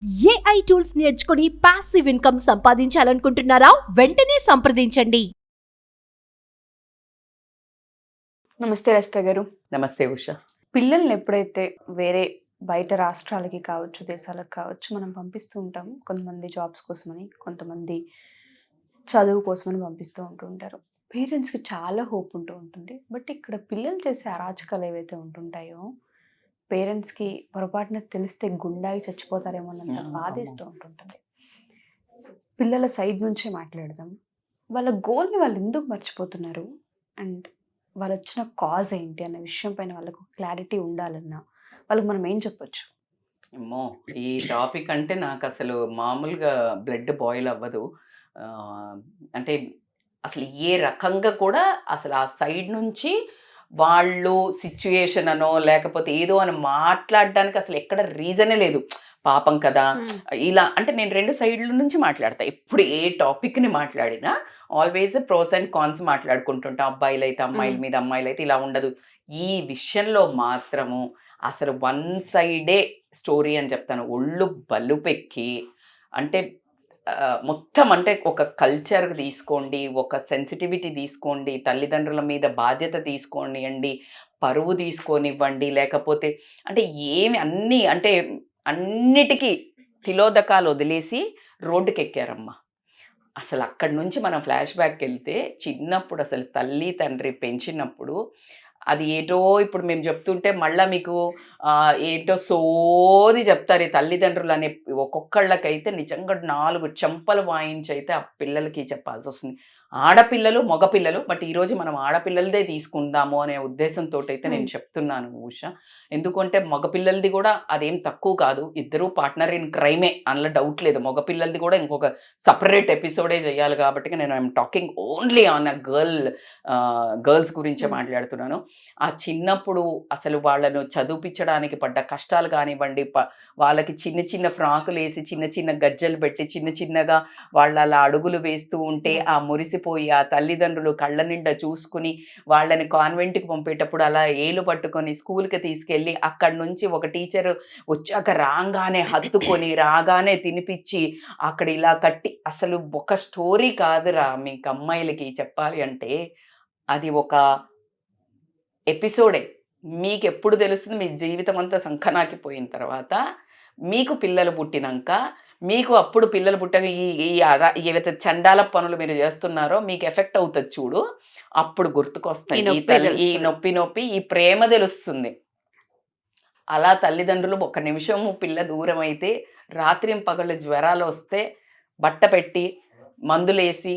AI tools నేర్చుకుని passive income సంపాదించాలనుకుంటున్నారా? వెంటనే సంప్రదించండి. నమస్తే రస్త గారు. నమస్తే ఉష. పిల్లల్ని ఎప్పుడైతే వేరే బయట రాష్ట్రాలకి కావచ్చు, దేశాలకు కావచ్చు మనం పంపిస్తూ ఉంటాం. కొంతమంది జాబ్స్ కోసమని, కొంతమంది చదువు కోసమని పంపిస్తూ ఉంటుంటారు. పేరెంట్స్కి చాలా హోప్ ఉంటూ ఉంటుంది. బట్ ఇక్కడ పిల్లలు చేసే అరాచకాలు ఏవైతే ఉంటుంటాయో పేరెంట్స్కి పొరపాటున తెలిస్తే గుండాగి చచ్చిపోతారేమో అన్నంత బాధేస్తూ ఉంటుంటుంది. పిల్లల సైడ్ నుంచే మాట్లాడదాం. వాళ్ళ గోల్ని వాళ్ళు ఎందుకు మర్చిపోతున్నారు అండ్ వాళ్ళు వచ్చిన కాజ్ ఏంటి అన్న విషయం పైన వాళ్ళకు క్లారిటీ ఉండాలన్నా వాళ్ళకి మనం ఏం చెప్పొచ్చు? అమ్మో, ఈ టాపిక్ అంటే నాకు అసలు మామూలుగా బ్లడ్ బాయిల్ అవ్వదు. అంటే అసలు ఏ రకంగా కూడా అసలు ఆ సైడ్ నుంచి వాళ్ళు సిచ్యుయేషన్ అనో లేకపోతే ఏదో అని మాట్లాడడానికి అసలు ఎక్కడ రీజనే లేదు. పాపం కదా ఇలా అంటే నేను రెండు సైడ్ల నుంచి మాట్లాడతా. ఎప్పుడు ఏ టాపిక్ని మాట్లాడినా ఆల్వేస్ ప్రోస్ అండ్ కాన్స్ మాట్లాడుకుంటుంటా. అబ్బాయిలు అయితే అమ్మాయిల మీద, అమ్మాయిలు అయితే ఇలా ఉండదు. ఈ విషయంలో మాత్రము అసలు వన్ సైడే స్టోరీ అని చెప్తాను. ఒళ్ళు బలుపెక్కి అంటే మొత్తం అంటే ఒక కల్చర్ తీసుకోండి, ఒక సెన్సిటివిటీ తీసుకోండి, తల్లిదండ్రుల మీద బాధ్యత తీసుకోనివ్వండి, పరువు తీసుకోనివ్వండి, లేకపోతే అంటే ఏమి అన్నీ అంటే అన్నిటికీ తిలోదకాలు వదిలేసి రోడ్డుకి ఎక్కారమ్మా. అసలు అక్కడి నుంచి మనం ఫ్లాష్ బ్యాక్కి వెళ్తే చిన్నప్పుడు అసలు తల్లి తండ్రి పెంచినప్పుడు అది ఏటో ఇప్పుడు మేము చెప్తుంటే మళ్ళీ మీకు ఏంటో సోది చెప్తారు ఈ తల్లిదండ్రులు అనే ఒక్కొక్కళ్ళకైతే నిజంగా 4 చెంపలు వాయించి అయితే ఆ పిల్లలకి చెప్పాల్సి వస్తుంది. ఆడపిల్లలు మగపిల్లలు, బట్ ఈరోజు మనం ఆడపిల్లలదే తీసుకుందాము అనే ఉద్దేశంతో అయితే నేను చెప్తున్నాను ఉష. ఎందుకంటే మగపిల్లలది కూడా అదేం తక్కువ కాదు, ఇద్దరూ పార్ట్నర్ ఇన్ క్రైమే, అందులో డౌట్ లేదు. మగపిల్లలది కూడా ఇంకొక సపరేట్ ఎపిసోడే చేయాలి కాబట్టి నేను I'm talking only on a girls గురించే మాట్లాడుతున్నాను. ఆ చిన్నప్పుడు అసలు వాళ్ళను చదివించడానికి పడ్డ కష్టాలు కానివ్వండి, వాళ్ళకి చిన్న చిన్న ఫ్రాకులు వేసి చిన్న చిన్న గజ్జలు పెట్టి చిన్న చిన్నగా వాళ్ళ అలా అడుగులు వేస్తూ ఉంటే ఆ మురిసిపోయి ఆ తల్లిదండ్రులు కళ్ళ నిండా చూసుకుని వాళ్ళని కాన్వెంట్కి పంపేటప్పుడు అలా ఏలు పట్టుకొని స్కూల్కి తీసుకెళ్ళి అక్కడి నుంచి ఒక టీచర్ వచ్చాక రాగానే హత్తుకొని రాగానే తినిపించి అక్కడ ఇలా కట్టి, అసలు ఒక స్టోరీ కాదురా మీకు అమ్మాయిలకి చెప్పాలి అంటే అది ఒక ఎపిసోడే. మీకు ఎప్పుడు తెలుస్తుంది? మీ జీవితం అంతా సంకనాకిపోయిన తర్వాత మీకు పిల్లలు పుట్టినాక, మీకు అప్పుడు పిల్లలు పుట్టాక ఏవైతే చండాల పనులు మీరు చేస్తున్నారో మీకు ఎఫెక్ట్ అవుతుంది చూడు, అప్పుడు గుర్తుకొస్తాయి ఈ నొప్పి ఈ ప్రేమ తెలుస్తుంది. అలా తల్లిదండ్రులు ఒక నిమిషము పిల్ల దూరం అయితే రాత్రి పగళ్ళు జ్వరాలు వస్తే బట్ట పెట్టి మందులేసి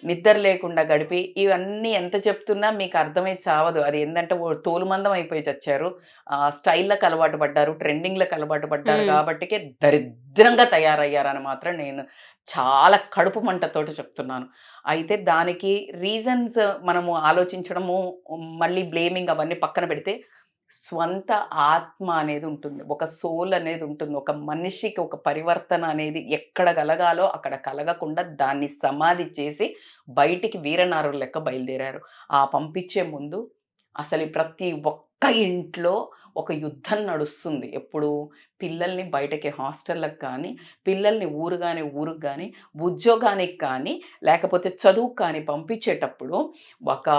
నిద్ర లేకుండా గడిపి ఇవన్నీ ఎంత చెప్తున్నా మీకు అర్థమై చావదు. అది ఏంటంటే తోలుమందం అయిపోయి చచ్చారు, స్టైల్లకు అలవాటు పడ్డారు, ట్రెండింగ్లకు అలవాటు పడ్డారు కాబట్టికే దరిద్రంగా తయారయ్యారని మాత్రం నేను చాలా కడుపు మంటతోటి చెప్తున్నాను. అయితే దానికి రీజన్స్ మనము ఆలోచించడము, మళ్ళీ బ్లేమింగ్ అవన్నీ పక్కన పెడితే స్వంత ఆత్మ అనేది ఉంటుంది, ఒక సోల్ అనేది ఉంటుంది. ఒక మనిషికి ఒక పరివర్తన అనేది ఎక్కడ కలగాలో అక్కడ కలగకుండా దాన్ని సమాధి చేసి బయటికి వీరనారుల లెక్క బయలుదేరారు. ఆ పంపించే ముందు అసలు ప్రతి ఒక్క ఇంట్లో ఒక యుద్ధం నడుస్తుంది. ఎప్పుడు పిల్లల్ని బయటకి హాస్టళ్ళకి కానీ, పిల్లల్ని ఊరికి కానీ, ఉద్యోగానికి కానీ, లేకపోతే చదువుకు కానీ పంపించేటప్పుడు ఒక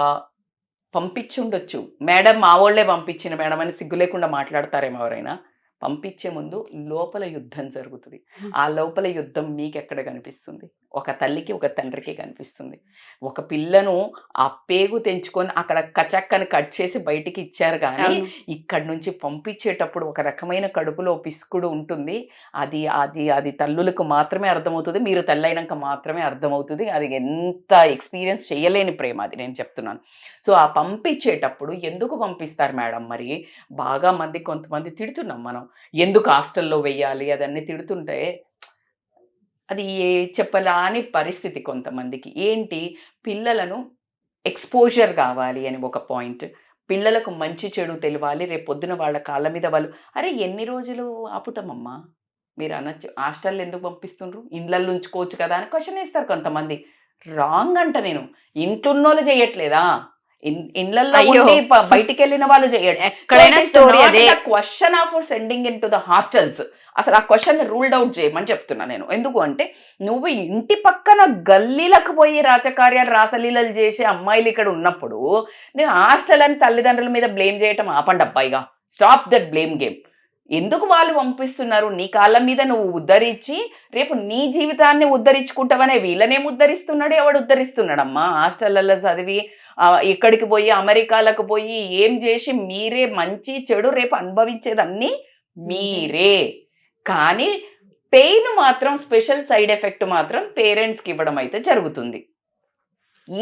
పంపించుండొచ్చు. మేడం మా వాళ్ళే పంపించిన మేడం అని సిగ్గు లేకుండా మాట్లాడతారేమో ఎవరైనా. పంపించే ముందు లోపల యుద్ధం జరుగుతుంది. ఆ లోపల యుద్ధం మీకెక్కడ కనిపిస్తుంది? ఒక తల్లికి ఒక తండ్రికి కనిపిస్తుంది. ఒక పిల్లను ఆ పేగు తెంచుకొని అక్కడ కచక్కని కట్ చేసి బయటికి ఇచ్చారు కానీ ఇక్కడి నుంచి పంపించేటప్పుడు ఒక రకమైన కడుపులో పిసుకుడు ఉంటుంది. అది అది అది తల్లులకు మాత్రమే అర్థమవుతుంది, మీరు తల్లైనాక మాత్రమే అర్థమవుతుంది. అది ఎంత ఎక్స్పీరియన్స్ చేయలేని ప్రేమ అది నేను చెప్తున్నాను. సో ఆ పంపించేటప్పుడు ఎందుకు పంపిస్తారు మేడం? మరి బాగా కొంతమంది తిడుతున్నాం మనం, ఎందుకు హాస్టల్లో వెయ్యాలి అదన్నీ తిడుతుంటే అది చెప్పరాని పరిస్థితి కొంతమందికి. ఏంటి, పిల్లలను ఎక్స్పోజర్ కావాలి అని ఒక పాయింట్, పిల్లలకు మంచి చెడు తెలియాలి, రేపు పొద్దున వాళ్ళ కాళ్ళ మీద వాళ్ళు అరే ఎన్ని రోజులు ఆపుతామమ్మా మీరు అనొచ్చు, హాస్టల్లో ఎందుకు పంపిస్తుండ్రు, ఇండ్లల్లో ఉంచుకోవచ్చు కదా అని క్వశ్చన్ వేస్తారు కొంతమంది. రాంగ్ అంట నేను. ఇంట్లోన్నోళ్ళు చేయట్లేదా? ఇళ్లలో అయ్యో. ఉండి బయటికి వెళ్ళిన వాళ్ళు చేయడం. ఎక్కడైనా స్టోరీ అదే. Question of sending in to the hostels, అసలు ఆ క్వశ్చన్ రూల్డ్ అవుట్ చేయమని చెప్తున్నా నేను. ఎందుకు అంటే నువ్వు ఇంటి పక్కన గల్లీలకు పోయి రాచకార్యాలు రాసలీలలు చేసే అమ్మాయిలు ఇక్కడ ఉన్నప్పుడు నువ్వు హాస్టల్ అని తల్లిదండ్రుల మీద బ్లేమ్ చేయటం ఆపండి అబ్బాయిగా. Stop that blame game. ఎందుకు వాళ్ళు పంపిస్తున్నారు? నీ కాళ్ళ మీద నువ్వు ఉద్ధరించి రేపు నీ జీవితాన్ని ఉద్ధరించుకుంటావనే వీళ్ళనేం ఉద్ధరిస్తున్నాడు? ఎవడు ఉద్ధరిస్తున్నాడమ్మా? హాస్టళ్లలో చదివి ఇక్కడికి పోయి అమెరికాలకు పోయి ఏం చేసి మీరే మంచి చెడు రేపు అనుభవించేదన్నీ మీరే. కానీ పెయిన్ మాత్రం, స్పెషల్ సైడ్ ఎఫెక్ట్ మాత్రం పేరెంట్స్కి ఇవ్వడం అయితే జరుగుతుంది.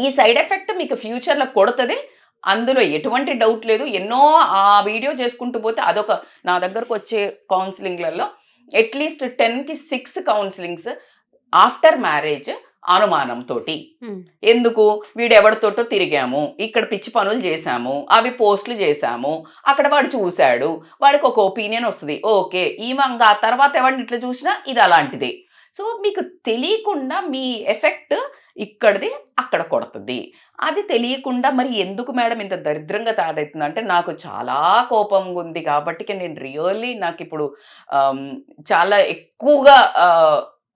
ఈ సైడ్ ఎఫెక్ట్ మీకు ఫ్యూచర్లో కొడుతుంది, అందులో ఎటువంటి డౌట్ లేదు. ఎన్నో ఆ వీడియో చేసుకుంటూ పోతే అదొక నా దగ్గరకు వచ్చే కౌన్సిలింగ్లలో అట్లీస్ట్ 10కి 6 కౌన్సిలింగ్స్ ఆఫ్టర్ మ్యారేజ్ అనుమానంతో. ఎందుకు? వీడెవడితోటో తిరిగాము, ఇక్కడ పిచ్చి పనులు చేశాము, అవి పోస్టులు చేశాము, అక్కడ వాడు చూశాడు, వాడికి ఒక ఒపీనియన్ వస్తుంది, ఓకే ఈమె ఆ తర్వాత ఎవరిని ఇట్లా చూసినా ఇది అలాంటిదే. సో మీకు తెలియకుండా మీ ఎఫెక్ట్ ఇక్కడిది అక్కడ కొడుతుంది. అది తెలియకుండా మరి ఎందుకు మేడం ఇంత దరిద్రంగా తయారవుతుంది అంటే నాకు చాలా కోపంగా ఉంది కాబట్టి నేను రియల్లీ నాకు ఇప్పుడు చాలా ఎక్కువగా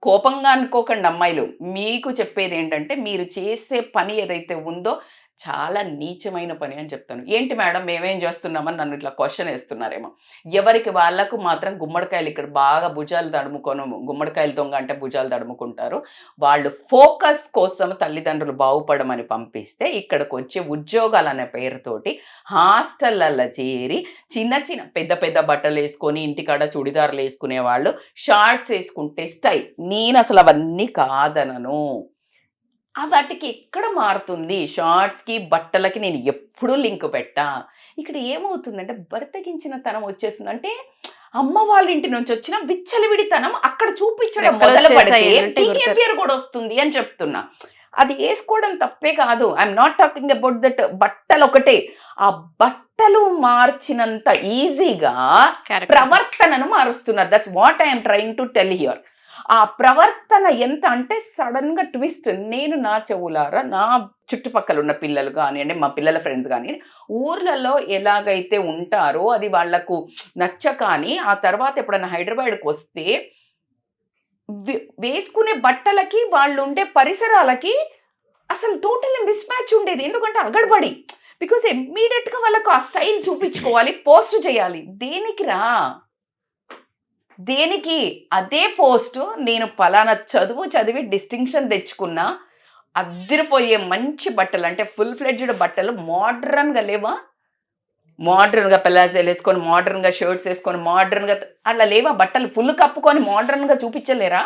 కోపంగా అనుకోకండి అమ్మాయిలు. మీకు చెప్పేది ఏంటంటే మీరు చేసే పని ఏదైతే ఉందో చాలా నీచమైన పని అని చెప్తాను. ఏంటి మేడం మేమేం చేస్తున్నామని నన్ను ఇట్లా క్వశ్చన్ వేస్తున్నారేమో. ఎవరికి వాళ్ళకు మాత్రం గుమ్మడికాయలు ఇక్కడ బాగా భుజాలు తడుముకొని, గుమ్మడికాయలు దొంగ అంటే భుజాలు తడుముకుంటారు. వాళ్ళు ఫోకస్ కోసం తల్లిదండ్రులు బాగుపడమని పంపిస్తే ఇక్కడికి వచ్చే ఉద్యోగాలు అనే పేరుతోటి హాస్టళ్ళల్లో చేరి చిన్న చిన్న పెద్ద పెద్ద బట్టలు వేసుకొని ఇంటికాడ చుడిదారులు వేసుకునే వాళ్ళు షార్ట్స్ వేసుకుంటే స్టైల్. నేను అసలు అవన్నీ కాదనను. వాటికి ఎక్కడ మారుతుంది? షార్ట్స్కి బట్టలకి నేను ఎప్పుడూ లింక్ పెట్టా. ఇక్కడ ఏమవుతుందంటే బరితెగించిన తనం వచ్చేసిందంటే అమ్మ వాళ్ళ ఇంటి నుంచి వచ్చిన విచ్చలవిడితనం అక్కడ చూపించడం మొదలు పడితే బిహేవియర్ కూడా వస్తుంది అని చెప్తున్నా. అది వేసుకోవడం తప్పే కాదు. I'm not talking about that. బట్టలు ఒకటే, ఆ బట్టలు మార్చినంత ఈజీగా ప్రవర్తనను మారుస్తున్నారు. That's what I'm trying to tell here. ఆ ప్రవర్తన ఎంత అంటే సడన్ గా ట్విస్ట్. నేను నా చెవులారా నా చుట్టుపక్కల ఉన్న పిల్లలు కానివ్వండి, మా పిల్లల ఫ్రెండ్స్ కానివ్వండి, ఊర్లలో ఎలాగైతే ఉంటారో అది వాళ్లకు నచ్చకాని ఆ తర్వాత ఎప్పుడైనా హైదరాబాద్కి వస్తే వేసుకునే బట్టలకి వాళ్ళు ఉండే పరిసరాలకి అసలు టోటల్ మిస్ మ్యాచ్ ఉండేది. ఎందుకంటే అగడబడి, బికాస్ ఇమ్మీడియట్గా వాళ్ళకు ఆ స్టైల్ చూపించుకోవాలి, పోస్ట్ చేయాలి. దేనికి? అదే పోస్ట్ నేను పలానా చదువు చదివి డిస్టింక్షన్ తెచ్చుకున్నా, అద్దరిపోయే మంచి బట్టలు అంటే ఫుల్ ఫ్లెడ్జ్డ్ బట్టలు మోడ్రన్గా లేవా? మోడ్రన్గా పెలాజోలు వేసుకొని, మోడ్రన్గా షర్ట్స్ వేసుకొని, మోడ్రన్గా అట్లా లేవా బట్టలు? ఫుల్ కప్పుకొని మోడ్రన్గా చూపించలేరా?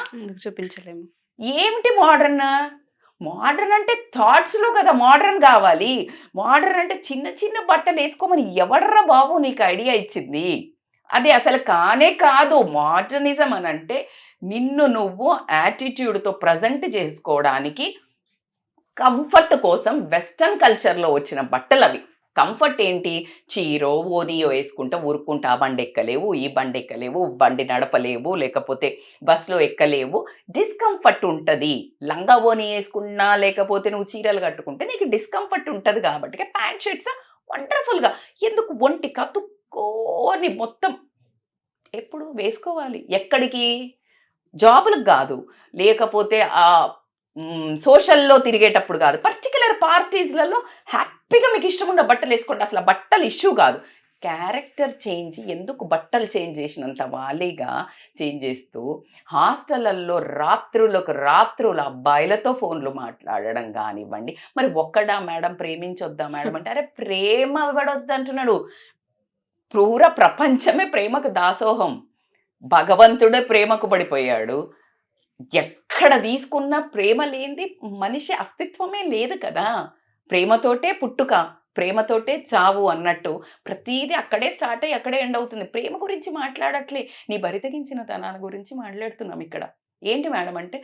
చూపించలేము. ఏమిటి మోడ్రన్? మోడ్రన్ అంటే థాట్స్లో కదా మోడ్రన్ కావాలి. మోడ్రన్ అంటే చిన్న చిన్న బట్టలు వేసుకోమని ఎవడరా బాబు నీకు ఐడియా ఇచ్చింది? అది అసలు కానే కాదు. మోడర్నిజం అని అంటే నిన్ను నువ్వు యాటిట్యూడ్తో ప్రజెంట్ చేసుకోవడానికి, కంఫర్ట్ కోసం వెస్టర్న్ కల్చర్లో వచ్చిన బట్టలు అవి. కంఫర్ట్ ఏంటి? చీరో ఓనియో వేసుకుంటా ఊరుకుంటా ఆ బండి ఎక్కలేవు, ఈ బండి ఎక్కలేవు, బండి నడపలేవు, లేకపోతే బస్సులో ఎక్కలేవు, డిస్కంఫర్ట్ ఉంటుంది. లంగా ఓని వేసుకున్నా లేకపోతే నువ్వు చీరలు కట్టుకుంటే నీకు డిస్కంఫర్ట్ ఉంటుంది. కాబట్టి ప్యాంట్ షర్ట్స్ వండర్ఫుల్గా ఎందుకు ఒంటి కతుక్కోని మొత్తం ఎప్పుడు వేసుకోవాలి. ఎక్కడికి? జాబులకు కాదు, లేకపోతే సోషల్లో తిరిగేటప్పుడు కాదు, పర్టికులర్ పార్టీస్లలో హ్యాపీగా మీకు ఇష్టం ఉన్న బట్టలు వేసుకోండి. అసలు బట్టలు ఇష్యూ కాదు. క్యారెక్టర్ చేంజ్ ఎందుకు? బట్టలు చేంజ్ చేసినంత వాలీగా చేంజ్ చేస్తూ హాస్టళ్లలో రాత్రులు అబ్బాయిలతో ఫోన్లు మాట్లాడడం కానివ్వండి. మరి ఒక్కడా మేడం ప్రేమించొద్దా మేడం అంటే, అరే ప్రేమ ఇవ్వడొద్దంటున్నాడు. క్రూర ప్రపంచమే ప్రేమకు దాసోహం. భగవంతుడే ప్రేమకు పడిపోయాడు. ఎక్కడ తీసుకున్నా ప్రేమ లేనిది మనిషి అస్తిత్వమే లేదు కదా. ప్రేమతోటే పుట్టుక, ప్రేమతోటే చావు అన్నట్టు ప్రతిదీ అక్కడే స్టార్ట్ అయ్యి అక్కడే ఎండ్ అవుతుంది. ప్రేమ గురించి మాట్లాడట్లే, నీ బరితెగించిన తనాన్ని గురించి మాట్లాడుతున్నాం ఇక్కడ. ఏంటి మేడం అంటే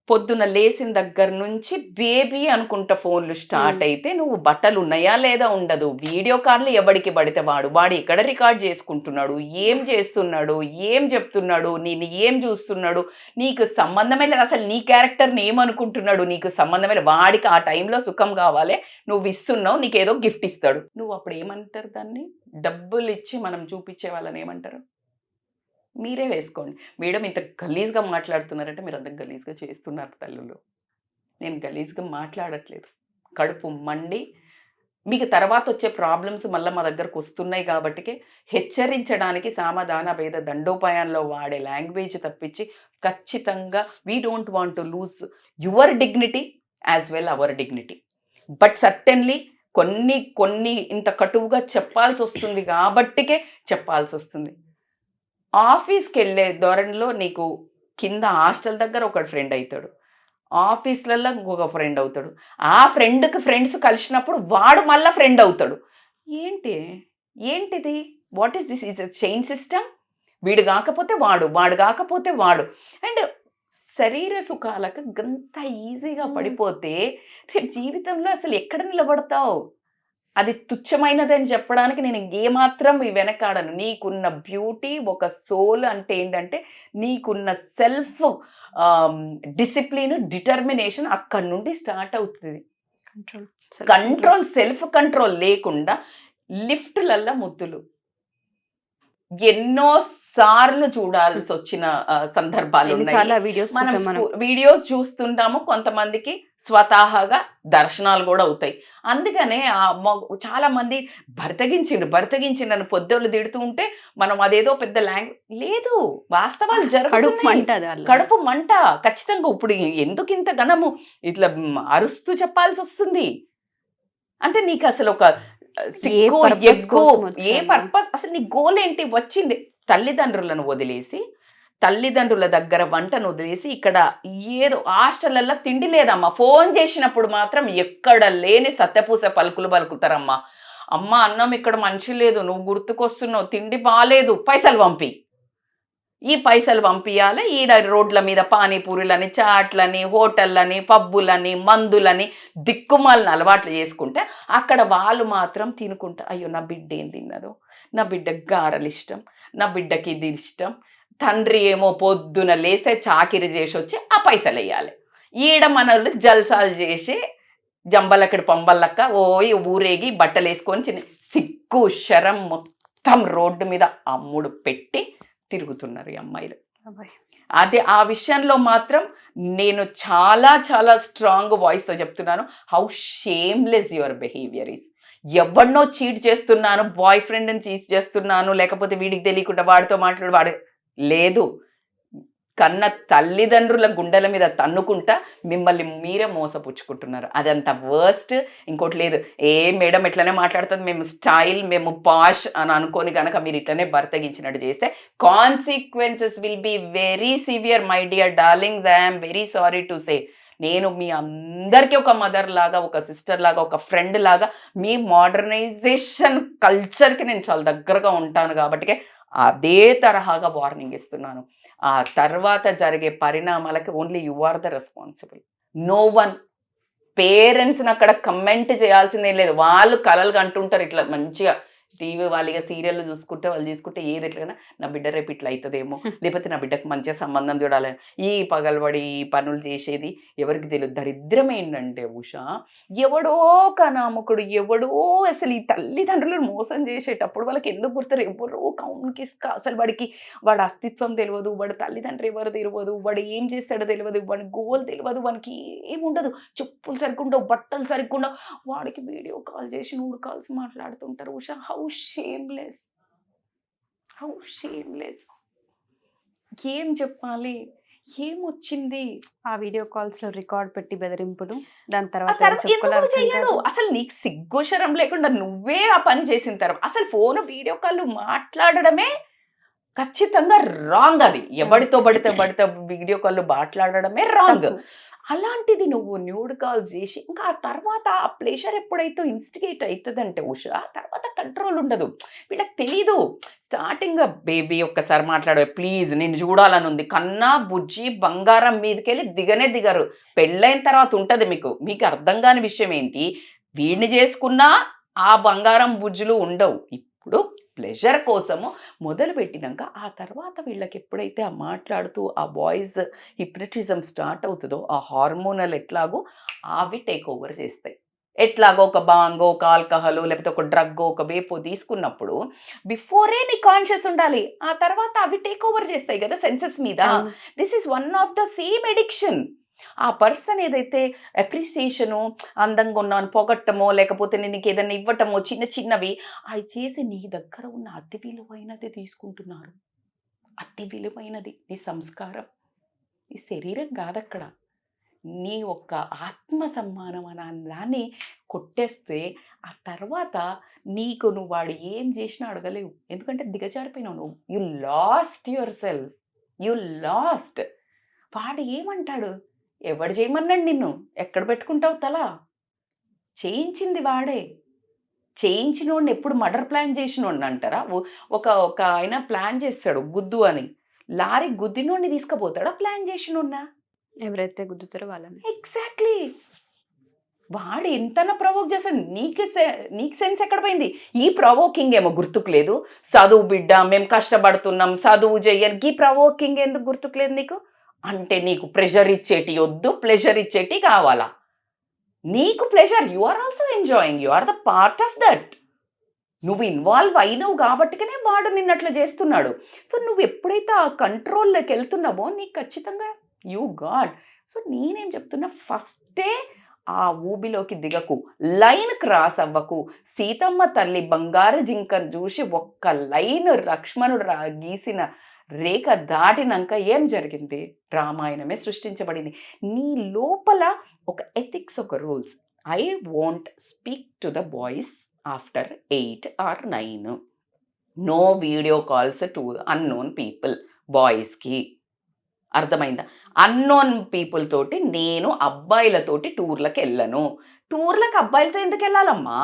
పొద్దున లేచిన దగ్గర నుంచి బేబీ అనుకుంటా ఫోన్లు స్టార్ట్ అయితే నువ్వు బట్టలు ఉన్నాయా లేదా ఉండదు. వీడియో కాల్లు ఎవడికి పడితే వాడు ఎక్కడ రికార్డ్ చేసుకుంటున్నాడు, ఏం చేస్తున్నాడు, ఏం చెప్తున్నాడు, నేను ఏం చూస్తున్నాడు, నీకు సంబంధమే లేదు. అసలు నీ క్యారెక్టర్ని ఏమనుకుంటున్నాడు, నీకు సంబంధమే లేదు. వాడికి ఆ టైంలో సుఖం కావాలి, నువ్వు ఇస్తున్నావు, నీకు ఏదో గిఫ్ట్ ఇస్తాడు. నువ్వు అప్పుడు ఏమంటారు దాన్ని? డబ్బులు ఇచ్చి మనం చూపించే వాళ్ళని ఏమంటారు? మీరే వేసుకోండి. మేడం ఇంత గలీజ్గా మాట్లాడుతున్నారంటే మీరు అంత గలీజ్గా చేస్తున్నారు తల్లులు. నేను గలీజ్గా మాట్లాడట్లేదు. కడుపు మండి మీకు తర్వాత వచ్చే ప్రాబ్లమ్స్ మళ్ళీ మా దగ్గరకు వస్తున్నాయి కాబట్టికే హెచ్చరించడానికి సామధాన భేద దండోపాయంలో వాడే లాంగ్వేజ్ తప్పించి ఖచ్చితంగా we don't want to lose your dignity as well our dignity. But certainly కొన్ని ఇంత కటువుగా చెప్పాల్సి వస్తుంది కాబట్టికే చెప్పాల్సి వస్తుంది. ఆఫీస్కి వెళ్ళే ధోరణిలో నీకు కింద హాస్టల్ దగ్గర ఒకటి ఫ్రెండ్ అవుతాడు, ఆఫీస్లలో ఇంకొక ఫ్రెండ్ అవుతాడు, ఆ ఫ్రెండ్కి ఫ్రెండ్స్ కలిసినప్పుడు వాడు మళ్ళీ ఫ్రెండ్ అవుతాడు. ఏంటిది? What is this? Is a chain system. వీడు కాకపోతే వాడు కాకపోతే వాడు. అండ్ శరీర సుఖాలకు గంత ఈజీగా పడిపోతే రేపు జీవితంలో అసలు ఎక్కడ నిలబడతావు? అది తుచ్చమైనదని చెప్పడానికి నేను ఏమాత్రం వెనకాడను. నీకున్న బ్యూటీ, ఒక సోల్ అంటే ఏంటంటే నీకున్న సెల్ఫ్ డిసిప్లిన్, డిటర్మినేషన్ అక్కడి నుండి స్టార్ట్ అవుతుంది. కంట్రోల్, సెల్ఫ్ కంట్రోల్ లేకుండా లిఫ్ట్లల్లో ముద్దులు ఎన్నో సార్లు చూడాల్సి వచ్చిన సందర్భాలు ఉన్నాయి. మనం వీడియోస్ చూస్తుంటాము, కొంతమందికి స్వతహాగా దర్శనాలు కూడా అవుతాయి. అందుకనే చాలా మంది భర్తగించిండు అని పొద్దుళ్ళు తిడుతూ ఉంటే మనం అదేదో పెద్ద లేదు, వాస్తవాలు జరుగుతున్నాయి. కడుపు మంట ఖచ్చితంగా. ఇప్పుడు ఎందుకు ఇంత ఘనము ఇట్లా అరుస్తూ చెప్పాల్సి వస్తుంది అంటే నీకు అసలు ఒక ఏ పర్పస్, అసలు నీ గోల్ ఏంటి? వచ్చింది తల్లిదండ్రులను వదిలేసి, తల్లిదండ్రుల దగ్గర వంటను వదిలేసి ఇక్కడ ఏదో హాస్టల్లో తిండి లేదమ్మా, ఫోన్ చేసినప్పుడు మాత్రం ఎక్కడ లేని సత్యపూస పలుకులు పలుకుతారమ్మా. అమ్మ అన్నం ఇక్కడ మంచి లేదు, నువ్వు గుర్తుకొస్తున్నావు, తిండి బాగాలేదు, పైసలు పంపి. ఈ పైసలు పంపించాలి. ఈడ రోడ్ల మీద పానీపూరీలని, చాట్లని, హోటళ్ళని, పబ్బులని, మందులని దిక్కుమాలని అలవాట్లు చేసుకుంటే అక్కడ వాళ్ళు మాత్రం తినుకుంటా, అయ్యో నా బిడ్డ ఏం తిన్నదో, నా బిడ్డకి గారెలు ఇష్టం, నా బిడ్డకి ఇది ఇష్టం. తండ్రి ఏమో పొద్దున లేస్తే చాకిరి చేసి వచ్చి ఆ పైసలు వేయాలి. ఈడ మనల్ని జల్సాలు చేసి జంబలక్కడి పంబల్లక్క ఊరేగి బట్టలు వేసుకొని చిన్న సిగ్గు శరం మొత్తం రోడ్డు మీద అమ్ముడు పెట్టి తిరుగుతున్నారు ఈ అమ్మాయిలు. అదే ఆ విషయంలో మాత్రం నేను చాలా చాలా స్ట్రాంగ్ వాయిస్తో చెప్తున్నాను. How shameless your behaviour is. ఎవరినో చీట్ చేస్తున్నాను, బాయ్ ఫ్రెండ్ని చీట్ చేస్తున్నాను, లేకపోతే వీడికి తెలియకుండా వాడితో వాడు లేదు. కన్న తల్లిదండ్రుల గుండెల మీద తన్నుకుంటా మిమ్మల్ని మీరే మోసపుచ్చుకుంటున్నారు. అదంత వర్స్ట్. ఇంకోటి లేదు, మేడం ఇట్లనే మాట్లాడుతుంది, మేము స్టైల్, మేము పాష్ అని అనుకోని కనుక మీరు ఇట్లనే బర్తగించినట్టు చేస్తే consequences will be very severe my dear darlings. I'm very sorry to say. నేను మీ అందరికీ ఒక మదర్ లాగా, ఒక సిస్టర్ లాగా, ఒక ఫ్రెండ్ లాగా, మీ మోడర్నైజేషన్ కల్చర్కి నేను చాలా దగ్గరగా ఉంటాను కాబట్టి అదే తరహాగా వార్నింగ్ ఇస్తున్నాను. ఆ తర్వాత జరిగే పరిణామాలకి only you are the responsible. No one. పేరెంట్స్ని అక్కడ కమెంట్ చేయాల్సిందే లేదు. వాళ్ళు కలలు కంటుంటారు ఇట్లా మంచిగా టీవీ వాళ్ళగా సీరియల్ చూసుకుంటే వాళ్ళు తీసుకుంటే ఏది ఎట్లయినా నా బిడ్డ రేపు ఇట్లా అవుతుందేమో, లేకపోతే నా బిడ్డకు మంచిగా సంబంధం చూడాలి. ఈ పగలబడి ఈ పనులు చేసేది ఎవరికి తెలియదు. దరిద్రం ఏంటంటే ఉషా, ఎవడో కనామకుడు, ఎవడో అసలు ఈ తల్లిదండ్రులను మోసం చేసేటప్పుడు వాళ్ళకి ఎందుకు గుర్తారు? ఎవరో కౌన్కిస్కా, అసలు వాడి అస్తిత్వం తెలియదు, వాడి తల్లిదండ్రులు ఎవరు తెలియదు, వాడు ఏం చేస్తాడో తెలియదు, వాడి గోల్ తెలియదు, వానికి ఏముండదు, చెప్పులు సరిగ్గా బట్టలు సరిగ్గా, వాడికి వీడియో కాల్ చేసి 3 కాల్స్ మాట్లాడుతుంటారు. Usha, how shameless, how shameless. ఏం చెప్పాలి? ఏమొచ్చింది? ఆ వీడియో కాల్స్ లో రికార్డ్ పెట్టి బెదిరింపులు, దాని తర్వాత ఎందుకు చెయ్యడు? అసలు నీకు సిగ్గుశరం లేకుండా నువ్వే ఆ పని చేసిన తర్వాత అసలు ఫోన్ వీడియో కాల్ మాట్లాడడమే ఖచ్చితంగా రాంగ్. అది ఎవరితో పడితే వీడియో కాల్ మాట్లాడడమే రాంగ్. తప్పు. అలాంటిది నువ్వు న్యూడ్ కాల్స్ చేసి ఇంకా ఆ తర్వాత ఆ ప్లెజర్ ఎప్పుడైతే ఇన్స్టిగేట్ అవుతుందంటే ఉషా, తర్వాత కంట్రోల్ ఉండదు. వీళ్ళకి తెలీదు. స్టార్టింగ్ బేబీ ఒక్కసారి మాట్లాడే ప్లీజ్ నేను చూడాలని ఉంది, కన్నా బుజ్జి బంగారం మీదకెళ్ళి దిగనే దిగరు. పెళ్ళైన తర్వాత ఉంటుంది మీకు అర్థం కాని విషయం ఏంటి, వీడిని చేసుకున్నా ఆ బంగారం బుజ్జులు ఉండవు. ఇప్పుడు ప్లెజర్ కోసము మొదలు పెట్టినాక ఆ తర్వాత వీళ్ళకి ఎప్పుడైతే ఆ మాట్లాడుతూ ఆ వాయిస్ హిప్నటిజం స్టార్ట్ అవుతుందో ఆ హార్మోనల్ ఎట్లాగో అవి టేక్ ఓవర్ చేస్తాయి. ఎట్లాగో ఒక బాంగో ఒక ఆల్కహాల్ లేకపోతే ఒక డ్రగ్ ఒక వేపో తీసుకున్నప్పుడు బిఫోరే నీ కాన్షియస్ ఉండాలి, ఆ తర్వాత అవి టేక్ ఓవర్ చేస్తాయి కదా సెన్సెస్ మీద. అవును. This is one of the same addiction. ఆ పర్సన్ ఏదైతే అప్రిసియేషను, అందంగా ఉన్నాను పొగట్టమో లేకపోతే నీకు ఏదైనా ఇవ్వటమో చిన్న చిన్నవి అవి చేసి నీ దగ్గర ఉన్న అతి విలువైనది తీసుకుంటున్నారు. అతి విలువైనది నీ సంస్కారం, నీ శరీరం కాదక్కడ, నీ ఒక్క ఆత్మ సమ్మానం అనే దాన్ని కొట్టేస్తే ఆ తర్వాత నీకు నువ్వు వాడు ఏం చేసినా అడగలేవు. ఎందుకంటే దిగజారిపోయినావు నువ్వు. You lost your self, you last. వాడు ఏమంటాడు, ఎవడు చేయమన్నాడు నిన్ను, ఎక్కడ పెట్టుకుంటావు తల, చేయించింది వాడే. చేయించినోడిని ఎప్పుడు మర్డర్ ప్లాన్ చేసినోడిని అంటారా? ఒక ఆయన ప్లాన్ చేస్తాడు గుద్దు అని, లారీ గుద్దినోడిని తీసుకుపోతాడా ప్లాన్ చేసినోడినా? ఎవరైతే గుద్దుతారో వాళ్ళని. ఎగ్జాక్ట్లీ. వాడు ఎంతనా ప్రవోక్ చేస్తాడు. నీకు సెన్స్ ఎక్కడ పోయింది? ఈ ప్రవోకింగ్ ఏమో గుర్తుకు లేదు. చదువు బిడ్డ మేము కష్టపడుతున్నాం చదువు చెయ్యని ఈ ప్రవోకింగ్ ఎందుకు గుర్తుకు లేదు నీకు? అంటే నీకు ప్రెషర్ ఇచ్చేటి వద్దు, ప్లెజర్ ఇచ్చేటి కావాలా? నీకు pleasure, you are also enjoying, you are the part of that. నువ్వు ఇన్వాల్వ్ అయినవు కాబట్టికనే వాడు నిన్నట్లు చేస్తున్నాడు. సో నువ్వు ఎప్పుడైతే ఆ కంట్రోల్లోకి వెళ్తున్నావో నీకు ఖచ్చితంగా యూ గాడ్. సో నేనేం చెప్తున్నా, ఫస్టే ఆ ఊబిలోకి దిగకు, లైన్ క్రాస్ అవ్వకు. సీతమ్మ తల్లి బంగారు జింకను చూసి ఒక్క లైన్ లక్ష్మణుడు గీసిన రేఖ దాటినాక ఏం జరిగింది? రామాయణమే సృష్టించబడింది. నీ లోపల ఒక ఎథిక్స్, ఒక rules. I won't speak to the boys after 8 or 9. No video calls to unknown people. బాయ్స్కి అర్థమైందా? అన్నోన్ పీపుల్ తోటి నేను అబ్బాయిలతోటి టూర్లకు వెళ్ళను. టూర్లకు అబ్బాయిలతో ఎందుకు వెళ్ళాలమ్మా?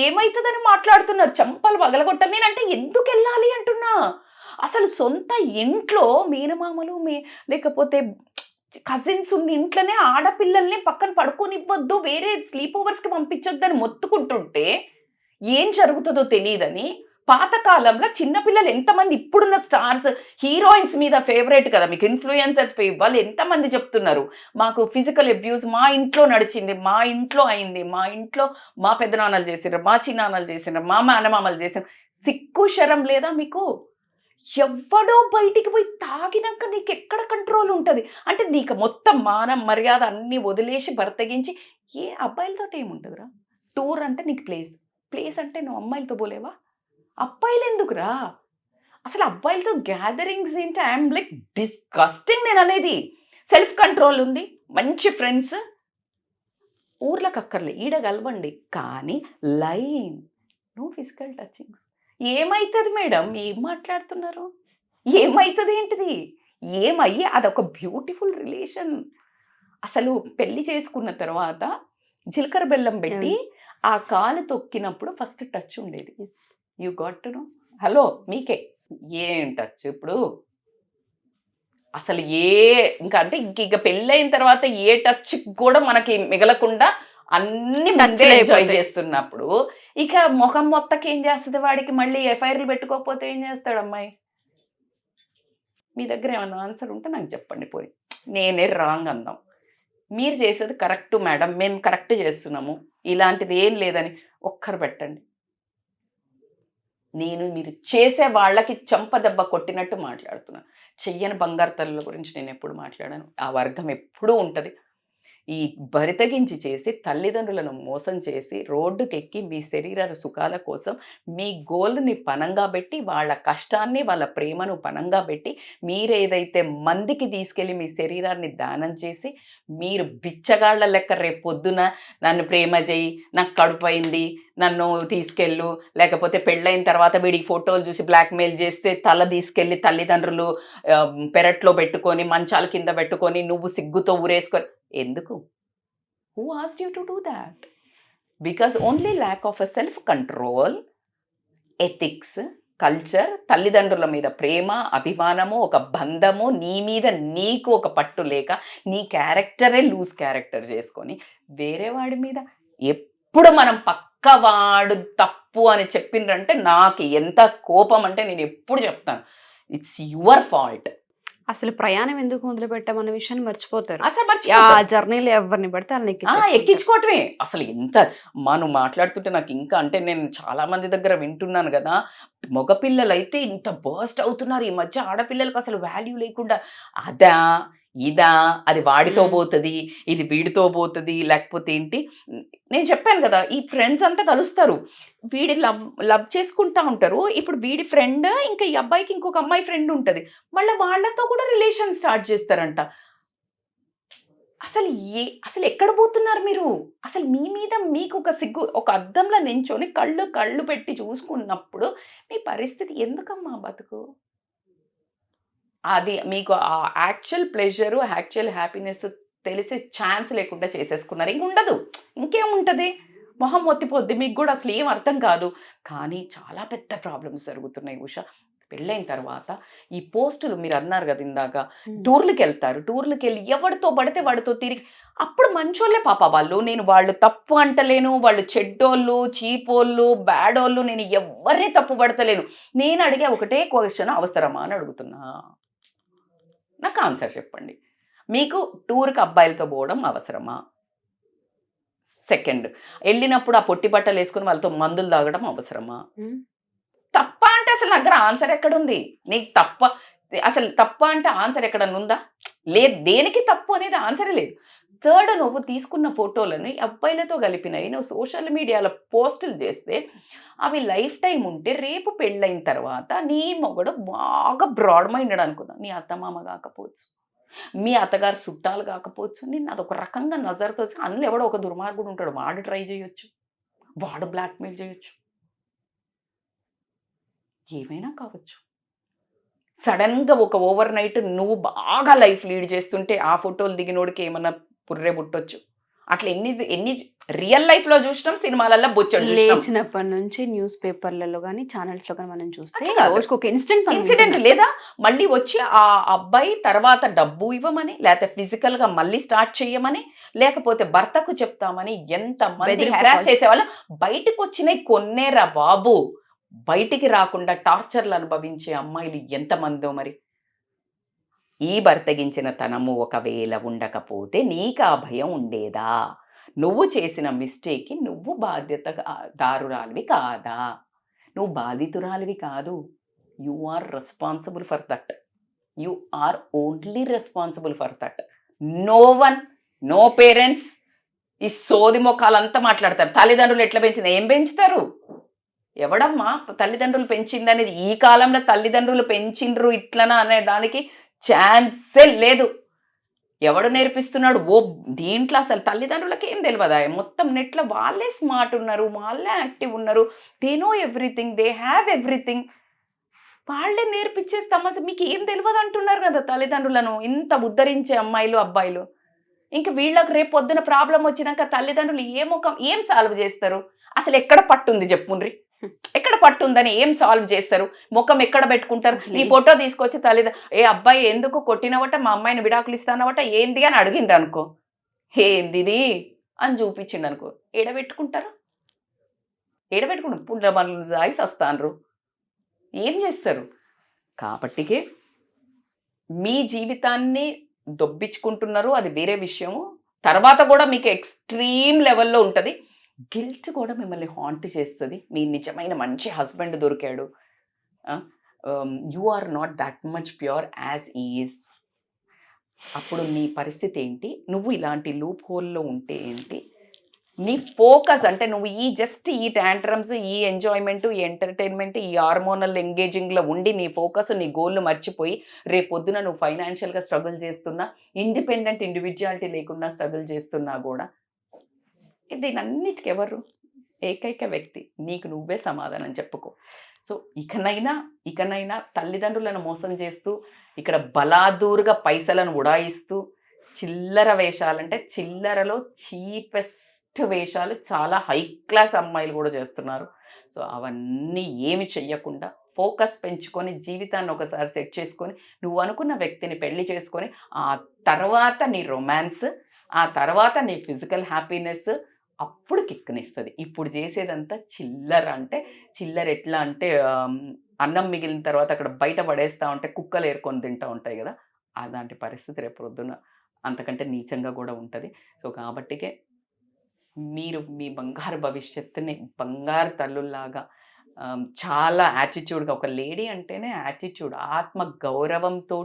ఏమవుతుందని మాట్లాడుతున్నారు, చంపలు పగలగొట్టాలి. నేనంటే ఎందుకు వెళ్ళాలి అంటున్నా. అసలు సొంత ఇంట్లో మేనమామలు లేకపోతే కజిన్స్ ఉన్న ఇంట్లోనే ఆడపిల్లల్ని పక్కన పడుకోనివ్వద్దు, వేరే స్లీప్ ఓవర్స్కి పంపించొద్దని మొత్తుకుంటుంటే ఏం జరుగుతుందో తెలియదని. పాతకాలంలో చిన్నపిల్లలు ఎంతమంది, ఇప్పుడున్న స్టార్స్ హీరోయిన్స్ మీద ఫేవరెట్ కదా మీకు, ఇన్ఫ్లుయెన్సర్స్ వాళ్ళు ఎంతమంది చెప్తున్నారు మాకు ఫిజికల్ అబ్యూస్ మా ఇంట్లో నడిచింది, మా ఇంట్లో అయింది, మా ఇంట్లో మా పెద్దనాన్నలు చేసినారు, మా చిన్నాన్నలు చేసినారు, మా మేనమామలు చేసినారు. సిగ్గు శరం లేదా మీకు? ఎవ్వడో బయటికి పోయి తాగినాక నీకు ఎక్కడ కంట్రోల్ ఉంటుంది? అంటే నీకు మొత్తం మానం మర్యాద అన్నీ వదిలేసి బర్తగించి ఏ అబ్బాయిలతో ఏముంటుందిరా? టూర్ అంటే నీకు ప్లేస్ అంటే నువ్వు అమ్మాయిలతో పోలేవా? అబ్బాయిలు ఎందుకురా? అసలు అబ్బాయిలతో గ్యాదరింగ్స్ ఏంటి? I'm like disgusting. నేను అనేది సెల్ఫ్ కంట్రోల్ ఉంది, మంచి ఫ్రెండ్స్, ఊర్లకు అక్కర్లే, ఈడ కలవండి, కానీ లైన్ నో ఫిజికల్ టచింగ్స్. ఏమవుతుంది మేడం? ఏం మాట్లాడుతున్నారు? ఏమవుతుంది ఏంటిది? ఏమయ్యి అదొక బ్యూటిఫుల్ రిలేషన్. అసలు పెళ్లి చేసుకున్న తర్వాత జీలకర్ర బెల్లం పెట్టి ఆ కాలు తొక్కినప్పుడు ఫస్ట్ టచ్ ఉండేది. You got to know. Hello మీకే ఏం టచ్ ఇప్పుడు? అసలు ఇంకా అంటే ఇక పెళ్ళైన తర్వాత ఏ టచ్ కూడా మనకి మిగలకుండా అన్ని మంచి ఎంజాయ్ చేస్తున్నప్పుడు ఇక ముఖం మొత్తకి ఏం చేస్తుంది వాడికి? మళ్ళీ ఎఫ్ఐఆర్లు పెట్టుకోకపోతే ఏం చేస్తాడు అమ్మాయి? మీ దగ్గర ఏమన్నా ఆన్సర్ ఉంటే నాకు చెప్పండి. పోయి నేనే రాంగ్ అందాం, మీరు చేసేది కరెక్ట్ మేడం, మేము కరెక్ట్ చేస్తున్నాము, ఇలాంటిది ఏం లేదని ఒక్కరు పెట్టండి. నేను మీరు చేసే వాళ్ళకి చంప దెబ్బ కొట్టినట్టు మాట్లాడుతున్నాను. చెయ్యని బంగారు తల్లుల గురించి నేను ఎప్పుడు మాట్లాడాను? ఆ వర్గం ఎప్పుడూ ఉంటుంది. ఈ బరితగించి చేసి తల్లిదండ్రులను మోసం చేసి రోడ్డుకెక్కి మీ శరీర సుఖాల కోసం మీ గోల్ని పనంగా పెట్టి వాళ్ళ కష్టాన్ని వాళ్ళ ప్రేమను పనంగా పెట్టి మీరేదైతే మందికి తీసుకెళ్ళి మీ శరీరాన్ని దానం చేసి మీరు బిచ్చగాళ్ల లెక్క రేపు పొద్దున నన్ను ప్రేమ చేయి, నాకు కడుపు అయింది, నన్ను తీసుకెళ్ళు, లేకపోతే పెళ్ళైన తర్వాత వీడికి ఫోటోలు చూసి బ్లాక్మెయిల్ చేస్తే తల తీసుకెళ్ళి తల్లిదండ్రులు పెరట్లో పెట్టుకొని మంచాల కింద పెట్టుకొని నువ్వు సిగ్గుతో ఊరేసుకొని ఎందుకు? Who asked you to do that? Because only lack of a self control, ethics, culture, తల్లిదండ్రుల మీద ప్రేమ, అభిమానము, ఒక బంధము, నీ మీద నీకు ఒక పట్టు లేక నీ క్యారెక్టరే లూజ్ క్యారెక్టర్ చేసుకొని వేరే వాడి మీద ఎప్పుడు మనం పక్కవాడు తప్పు అని చెప్పిండ్రంటే నాకు ఎంత కోపం అంటే నేను ఎప్పుడు చెప్తాను, ఇట్స్ యువర్ ఫాల్ట్. అసలు ప్రయాణం ఎందుకు మొదలు పెట్టామన్న విషయాన్ని మర్చిపోతారు. అసలు ఆ జర్నీలో ఎవరిని పడితే వాళ్ళని ఎక్కించుకోవటమే. అసలు ఎంత మనం మాట్లాడుతుంటే నాకు ఇంకా అంటే నేను చాలా మంది దగ్గర వింటున్నాను కదా, మగపిల్లలు అయితే ఇంత బర్స్ట్ అవుతున్నారు ఈ మధ్య, ఆడపిల్లలకు అసలు వాల్యూ లేకుండా అదా ఇదా, అది వాడితో పోతుంది, ఇది వీడితో పోతుంది, లేకపోతే ఏంటి. నేను చెప్పాను కదా, ఈ ఫ్రెండ్స్ అంతా కలుస్తారు, వీడి లవ్ చేసుకుంటా ఉంటారు. ఇప్పుడు వీడి ఫ్రెండ్ ఇంకా ఈ అబ్బాయికి ఇంకొక అమ్మాయి ఫ్రెండ్ ఉంటుంది, మళ్ళీ వాళ్ళతో కూడా రిలేషన్ స్టార్ట్ చేస్తారంట. అసలు ఎక్కడ పోతున్నారు మీరు? అసలు మీ మీద మీకు ఒక సిగ్గు, ఒక అద్దంలో నించొని కళ్ళు పెట్టి చూసుకున్నప్పుడు మీ పరిస్థితి ఎందుకమ్మా బతుకు? అది మీకు ఆ యాక్చువల్ ప్లెజరు, యాక్చువల్ హ్యాపీనెస్ తెలిసే ఛాన్స్ లేకుండా చేసేసుకున్నారు. ఇంకుండదు, ఇంకేముంటుంది, మొహం ఒత్తిపోద్ది, మీకు కూడా అసలు ఏం అర్థం కాదు. కానీ చాలా పెద్ద ప్రాబ్లమ్స్ జరుగుతున్నాయి ఉషా. పెళ్ళైన తర్వాత ఈ పోస్టులు మీరు అన్నారు కదా ఇందాక, టూర్లకు వెళ్తారు, టూర్లకు వెళ్ళి ఎవరితో పడితే వాడితో తిరిగి, అప్పుడు మంచోళ్ళే పాప వాళ్ళు, నేను వాళ్ళు తప్పు అంటలేను, వాళ్ళు చెడ్డోళ్ళు, చీపోళ్ళు, బ్యాడోళ్ళు, నేను ఎవరిని తప్పు పడతలేను. నేను అడిగే ఒకటే క్వశ్చన్, అవసరమా అని అడుగుతున్నా, నాకు ఆన్సర్ చెప్పండి. మీకు టూర్కి అబ్బాయిలతో పోవడం అవసరమా? సెకండ్, వెళ్ళినప్పుడు ఆ పొట్టి బట్టలు వేసుకుని వాళ్ళతో మందులు తాగడం అవసరమా? తప్ప అంటే అసలు దగ్గర ఆన్సర్ ఎక్కడుంది? నీకు తప్ప, అసలు తప్ప అంటే ఆన్సర్ ఎక్కడన్నా ఉందా? లేదు, దేనికి తప్పు అనేది ఆన్సరే లేదు. థర్డ్, నువ్వు తీసుకున్న ఫోటోలని అబ్బాయిలతో కలిపినవి నువ్వు సోషల్ మీడియాలో పోస్టులు చేస్తే అవి లైఫ్ టైం ఉంటే రేపు పెళ్ళైన తర్వాత నీ మొగుడు బాగా బ్రాడ్ మైండెడ్ అనుకుందాం, నీ అత్తమామ కాకపోవచ్చు, మీ అత్తగారు చుట్టాలు కాకపోవచ్చు, నిన్ను అదొక రకంగా నజర్తో అందులో ఎవడో ఒక దుర్మార్గుడు ఉంటాడు, వాడు ట్రై చేయొచ్చు, వాడు బ్లాక్మెయిల్ చేయొచ్చు, ఏమైనా కావచ్చు. సడన్గా ఒక ఓవర్ నైట్ నువ్వు బాగా లైఫ్ లీడ్ చేస్తుంటే ఆ ఫోటోలు దిగినోడికి ఏమన్నా పుర్రే పుట్టొచ్చు. అట్లా ఎన్ని రియల్ లైఫ్ లో చూసినాం, సినిమాలలో బొచ్చడు లేచినప్పటి నుంచి న్యూస్ పేపర్లలో కానీ ఛానల్స్ లో కానీ మనం చూస్తే రోజుకి ఒక ఇన్సిడెంట్ లేదా మళ్ళీ వచ్చి ఆ అబ్బాయి తర్వాత డబ్బు ఇవ్వమని, లేకపోతే ఫిజికల్ గా మళ్ళీ స్టార్ట్ చేయమని, లేకపోతే భర్తకు చెప్తామని ఎంత మంది హెరాస్ చేసేవాళ్ళు. బయటకు వచ్చినాయి కొన్నేరా బాబు, బయటికి రాకుండా టార్చర్లు అనుభవించే అమ్మాయిలు ఎంతమందో. మరి ఈ బర్తగించిన తనము ఒకవేళ ఉండకపోతే నీకు ఆ భయం ఉండేదా? నువ్వు చేసిన మిస్టేక్కి నువ్వు దారురాలివి కాదా? నువ్వు బాధితురాలివి కాదు. You are responsible for that. You are only responsible for that. No one, no parents. ఈ సోది మొక్కలంతా మాట్లాడతారు. తల్లిదండ్రులు ఎట్లా పెంచింది, ఏం పెంచుతారు? ఎవడమ్మా తల్లిదండ్రులు పెంచింది అనేది? ఈ కాలంలో తల్లిదండ్రులు పెంచిండ్రు ఇట్లనా అనే దానికి ఛాన్సే లేదు. ఎవడు నేర్పిస్తున్నాడు? ఓ దీంట్లో అసలు తల్లిదండ్రులకి ఏం తెలియదా? మొత్తం నెట్లో వాళ్ళే స్మార్ట్ ఉన్నారు, వాళ్ళే యాక్టివ్ ఉన్నారు, they know everything, they have everything, వాళ్ళే నేర్పించేస్తాం. మీకు ఏం తెలియదు అంటున్నారు కదా తల్లిదండ్రులను ఇంత ఉద్ధరించే అమ్మాయిలు అబ్బాయిలు. ఇంకా వీళ్ళకి రేపు పొద్దున ప్రాబ్లం వచ్చినాక తల్లిదండ్రులు ఏం సాల్వ్ చేస్తారు? అసలు ఎక్కడ పట్టుంది చెప్పుండ్రి, ఎక్కడ పట్టుందని ఏం సాల్వ్ చేస్తారు? ముఖం ఎక్కడ పెట్టుకుంటారు? ఈ ఫోటో తీసుకొచ్చి ఏ అబ్బాయి ఎందుకు కొట్టినవట, మా అమ్మాయిని విడాకులు ఇస్తానవట, ఏంది అని అడిగిండ్రు అనుకో, ఏందిది అని చూపించిండు అనుకో, ఏడబెట్టుకుంటారు? పుల్ల పనులు దాయిసి వస్తాన్రు, ఏం చేస్తారు? కాబట్టికే మీ జీవితాన్ని దొబ్బించుకుంటున్నారు, అది వేరే విషయము. తర్వాత కూడా మీకు ఎక్స్ట్రీమ్ లెవెల్లో ఉంటుంది. గిల్ట్ కూడా మిమ్మల్ని హాంట్ చేస్తుంది. మీ నిజమైన మంచి హస్బెండ్ దొరికాడు, you are not that much pure as is. అప్పుడు నీ పరిస్థితి ఏంటి, నువ్వు ఇలాంటి లూప్ హోల్లో ఉంటే ఏంటి, నీ ఫోకస్ అంటే నువ్వు ఈ ట్యాంట్రమ్స్, ఈ ఎంజాయ్మెంట్, ఈ ఎంటర్టైన్మెంట్, ఈ హార్మోనల్ ఎంగేజింగ్లో ఉండి నీ ఫోకస్, నీ గోల్ను మర్చిపోయి రేపొద్దున నువ్వు ఫైనాన్షియల్గా స్ట్రగుల్ చేస్తున్నా, ఇండిపెండెంట్ ఇండివిజువాలిటీ లేకుండా స్ట్రగుల్ చేస్తున్నా కూడా దీనన్నిటికీ ఎవరు ఏకైక వ్యక్తి నీకు నువ్వే సమాధానం చెప్పుకో. సో ఇకనైనా తల్లిదండ్రులను మోసం చేస్తూ ఇక్కడ బలాదూరుగా పైసలను ఉడాయిస్తూ చిల్లర వేషాలంటే చిల్లరలో చీపెస్ట్ వేషాలు చాలా హై క్లాస్ అమ్మాయిలు కూడా చేస్తున్నారు. సో అవన్నీ ఏమి చెయ్యకుండా ఫోకస్ పెంచుకొని జీవితాన్ని ఒకసారి సెట్ చేసుకొని నువ్వు అనుకున్న వ్యక్తిని పెళ్లి చేసుకొని ఆ తర్వాత నీ రొమాన్స్, ఆ తర్వాత నీ ఫిజికల్ హ్యాపీనెస్ అప్పుడు కిక్కునిస్తుంది. ఇప్పుడు చేసేదంతా చిల్లర. అంటే చిల్లర ఎట్లా అంటే అన్నం మిగిలిన తర్వాత అక్కడ బయట పడేస్తూ ఉంటే కుక్కలు ఏరుకొని తింటూ ఉంటాయి కదా, అలాంటి పరిస్థితి రేపు పొద్దున అంతకంటే నీచంగా కూడా ఉంటుంది. సో కాబట్టికే మీరు మీ బంగారు భవిష్యత్తుని బంగారు తల్లుల్లాగా చాలా యాటిట్యూడ్గా, ఒక లేడీ అంటేనే యాటిట్యూడ్, ఆత్మ గౌరవంతో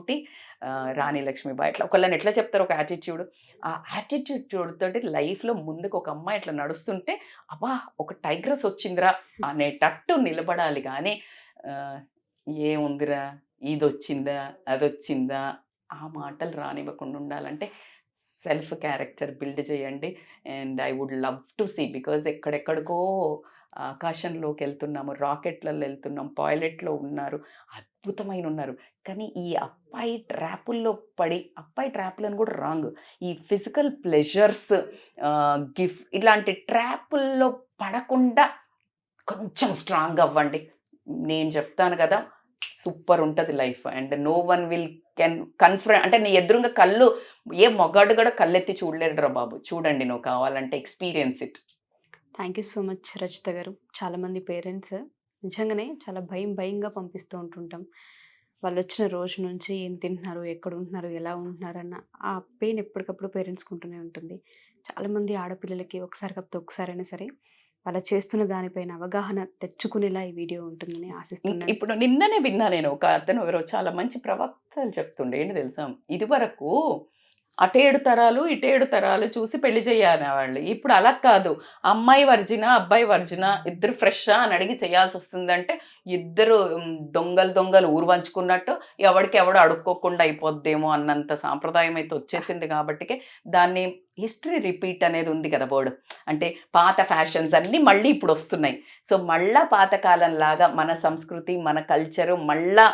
రాణి లక్ష్మీబాయి ఇట్లా ఒకళ్ళని ఎట్లా చెప్తారు ఒక యాటిట్యూడ్, ఆ యాటిట్యూడ్ తోటి లైఫ్లో ముందుకు ఒక అమ్మాయి ఇట్లా నడుస్తుంటే అబ్బా ఒక టైగ్రస్ వచ్చిందిరా అనేటట్టు నిలబడాలి. కానీ ఏముందిరా ఇది వచ్చిందా అది వచ్చిందా ఆ మాటలు రానివ్వకుండా ఉండాలంటే సెల్ఫ్ క్యారెక్టర్ బిల్డ్ చేయండి. And I would love to see, because ఎక్కడెక్కడికో ఆకాశంలోకి వెళ్తున్నాము, రాకెట్లలో వెళ్తున్నాం, పైలట్లో ఉన్నారు, అద్భుతమైన ఉన్నారు. కానీ ఈ అబ్బాయి ట్రాపుల్లో పడి, అబ్బాయి ట్రాపులను కూడా రాంగ్, ఈ ఫిజికల్ ప్లెజర్స్ గిఫ్ట్ ఇట్లాంటి ట్రాపుల్లో పడకుండా కొంచెం స్ట్రాంగ్ అవ్వండి. నేను చెప్తాను కదా, సూపర్ ఉంటుంది life. And no one will confront అంటే నీ ఎదురుగా కళ్ళు ఏ మొగాడు కూడా కళ్ళెత్తి చూడలేడురా బాబు. చూడండి నువ్వు కావాలంటే, experience it. Thank you so much Rachitha గారు. చాలామంది పేరెంట్స్ నిజంగానే చాలా భయంగా పంపిస్తూ ఉంటుంటాం. వాళ్ళు వచ్చిన రోజు నుంచి ఏం తింటున్నారు, ఎక్కడ ఉంటున్నారు, ఎలా ఉంటున్నారు అన్న ఆ పెయిన్ ఎప్పటికప్పుడు పేరెంట్స్కి ఉంటూనే ఉంటుంది. చాలామంది ఆడపిల్లలకి ఒకసారి కాకపోతే ఒకసారైనా సరే వాళ్ళ చేస్తున్న దానిపైన అవగాహన తెచ్చుకునేలా ఈ వీడియో ఉంటుందని ఆశిస్తున్నాను. ఇప్పుడు నిన్ననే విన్నా నేను, ఒక అతను ఎవరో చాలా మంచి ప్రవక్తలు చెప్తుండే, ఏంటి తెలుసా, ఇది వరకు అటేడు తరాలు ఇటేడు తరాలు చూసి పెళ్లి చేయాలి వాళ్ళు. ఇప్పుడు అలా కాదు, అమ్మాయి వర్జినా అబ్బాయి వర్జినా ఇద్దరు ఫ్రెషా అని అడిగి చేయాల్సి వస్తుందంటే ఇద్దరు దొంగలు ఊరు వంచుకున్నట్టు ఎవడికి ఎవడు అడుక్కోకుండా అయిపోద్దేమో అన్నంత సాంప్రదాయం అయితే వచ్చేసింది. కాబట్టికే దాన్ని హిస్టరీ రిపీట్ అనేది ఉంది కదా వర్డ్, అంటే పాత ఫ్యాషన్స్ అన్నీ మళ్ళీ ఇప్పుడు వస్తున్నాయి. సో మళ్ళా పాతకాలంలాగా మన సంస్కృతి మన కల్చరు మళ్ళా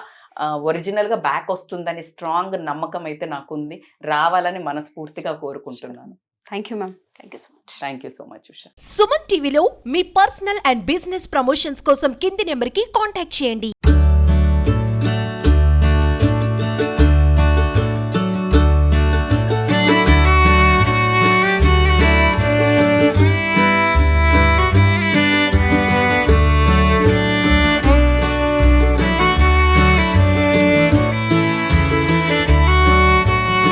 ఒరిజినల్గా బ్యాక్ వస్తుందని స్ట్రాంగ్ నమ్మకం అయితే నాకుంది. రావాలని మనస్ఫూర్తిగా కోరుకుంటున్నాను. Thank you ma'am. Thank you so much. Thank you so much Usha. Suman టీవీలో మీ పర్సనల్ అండ్ బిజినెస్ ప్రమోషన్స్ కోసం కింది నెంబర్కి కాంటాక్ట్ చేయండి.